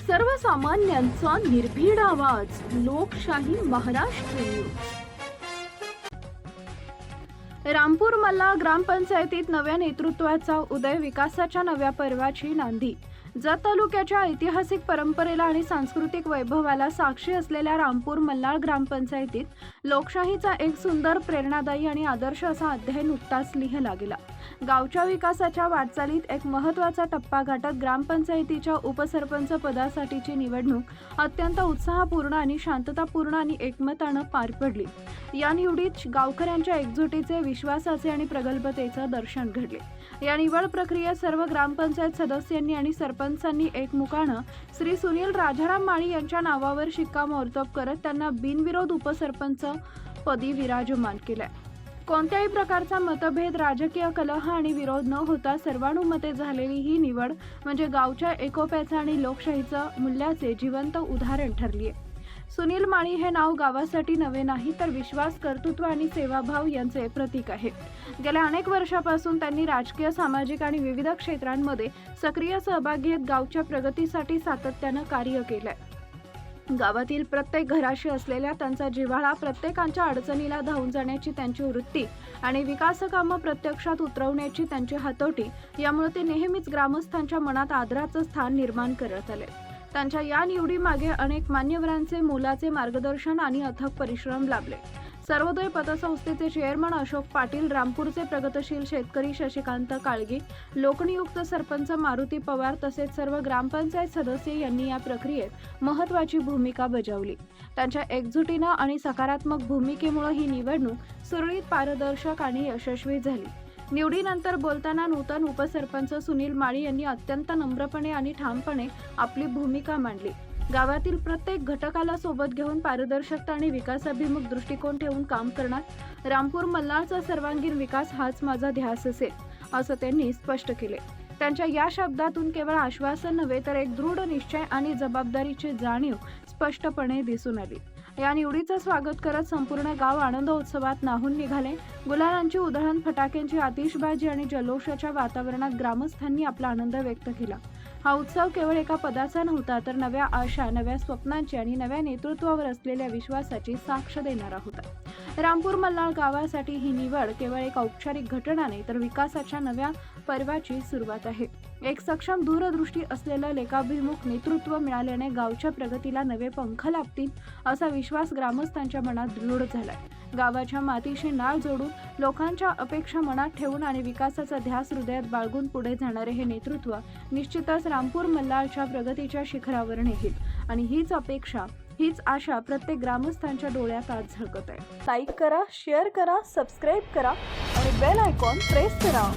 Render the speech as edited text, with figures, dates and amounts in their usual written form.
सर्वसामान्यांचा निर्भीड आवाज, लोकशाही महाराष्ट्र न्यूज. रामपूर मल्हार ग्रामपंचायतीत नव्या नेतृत्वाचा उदय, विकासाच्या नव्या पर्वाची नांदी. जत तालुक्याच्या ऐतिहासिक परंपरेला आणि सांस्कृतिक वैभवाला साक्षी असलेल्या रामपूर मल्हार ग्रामपंचायतीत लोकशाहीचा एक सुंदर, प्रेरणादायी आणि आदर्श असा अध्याय नुकताच लिहिला गेला. गावच्या विकासाच्या वाटचालीत एक महत्त्वाचा टप्पा गाठत ग्रामपंचायतीच्या उपसरपंच पदासाठीची निवडणूक अत्यंत उत्साहपूर्ण आणि शांततापूर्ण आणि एकमतानं पार पडली. या निवडीत गावकऱ्यांच्या एकजुटीचे, विश्वासाचे आणि प्रगल्भतेचं दर्शन घडले. या निवड प्रक्रियेत सर्व ग्रामपंचायत सदस्यांनी आणि सरपंचांनी एकमुखानं श्री सुनील राजाराम माळी यांच्या नावावर शिक्कामोर्तब करत त्यांना बिनविरोध उपसरपंच पदी विराजमान केले. कोणत्याही प्रकारचा मतभेद, राजकीय कलह आणि विरोध न होता सर्वानुमते झालेली ही निवड म्हणजे गावच्या एकोप्याचं आणि लोकशाहीचं मूल्याचे जिवंत उदाहरण ठरली आहे. सुनील माळी हे नाव गावासाठी नवे नाही, तर विश्वास, कर्तृत्व आणि सेवाभाव यांचे प्रतीक आहे. गेल्या अनेक वर्षापासून त्यांनी राजकीय, सामाजिक आणि विविध क्षेत्रांमध्ये सक्रिय सहभाग घेत गावच्या प्रगतीसाठी सातत्यानं कार्य केलंय. गावातील प्रत्येक घराशी असलेल्या त्यांचा जिव्हाळा, प्रत्येकाच्या अडचणीला धावून जाण्याची त्यांची वृत्ती आणि विकास कामं प्रत्यक्षात उतरवण्याची त्यांची हातोटी यामुळे ते नेहमीच ग्रामस्थांच्या मनात आदराचं स्थान निर्माण करत आले. त्यांच्या या निवडीमागे अनेक मान्यवरांचे मोलाचे मार्गदर्शन आणि अथक परिश्रम लाभले. सर्वोदय पतसंस्थेचे चेअरमन अशोक पाटील, रामपूरचे प्रगतशील शेतकरी शशिकांत काळगी, लोकनियुक्त सरपंच मारुती पवार तसेच सर्व ग्रामपंचायत सदस्य यांनी या प्रक्रियेत महत्त्वाची भूमिका बजावली. त्यांच्या एकजुटीनं आणि सकारात्मक भूमिकेमुळे ही निवडणूक सुरळीत, पारदर्शक आणि यशस्वी झाली. निवडीनंतर बोलताना नूतन उपसरपंच सुनील माळी यांनी अत्यंत नम्रपणे आणि ठामपणे आपली भूमिका मांडली. गावातील प्रत्येक घटकाला सोबत घेऊन पारदर्शकता आणि विकासाभिमुख दृष्टिकोन ठेवून काम करणार. रामपूर मल्हारचा सर्वांगीण विकास हाच माझा ध्यास असेल, असं त्यांनी स्पष्ट केले. त्यांच्या या शब्दातून केवळ आश्वासन नव्हे, तर एक दृढ निश्चय आणि जबाबदारीची जाणीव स्पष्टपणे दिसून आली. या निवडीचं स्वागत करत संपूर्ण गाव आनंदोत्सवात न्हाऊन निघाले. गुलालांची उधळण, फटाक्यांची आतिषबाजी आणि जल्लोषाच्या वातावरणात ग्रामस्थांनी आपला आनंद व्यक्त केला. हा उत्सव केवळ एका पदाचा नव्हता, तर नव्या आशा, नव्या स्वप्नांची आणि नव्या नेतृत्वावर असलेल्या विश्वासाची साक्ष देणारा होता. रामपूर मल्हार गावासाठी ही निवड केवळ एक औपचारिक घटना नाही, तर विकासाच्या नव्या पर्वाची सुरुवात आहे. एक सक्षम, दूरदृष्टी असलेलं लेखाभिमुख नेतृत्व मिळाल्याने गावच्या प्रगतीला नवे पंख लाभतील असा विश्वास ग्रामस्थांच्या मनात दृढ झालाय. गावाच्या मातीशी नाळ जोडून, लोकांच्या अपेक्षा मनात ठेवून आणि विकासाचा ध्यास हृदयात बाळगून पुढे जाणारे हे नेतृत्व निश्चितच रामपूर मल्हारच्या प्रगतीच्या शिखरावर नेईल आणि हीच अपेक्षा, हीच आशा प्रत्येक ग्रामस्थांच्या डोळ्यात आज झळकत आहे. लाईक करा, शेअर करा, सबस्क्राईब करा आणि बेल आयकॉन प्रेस करा.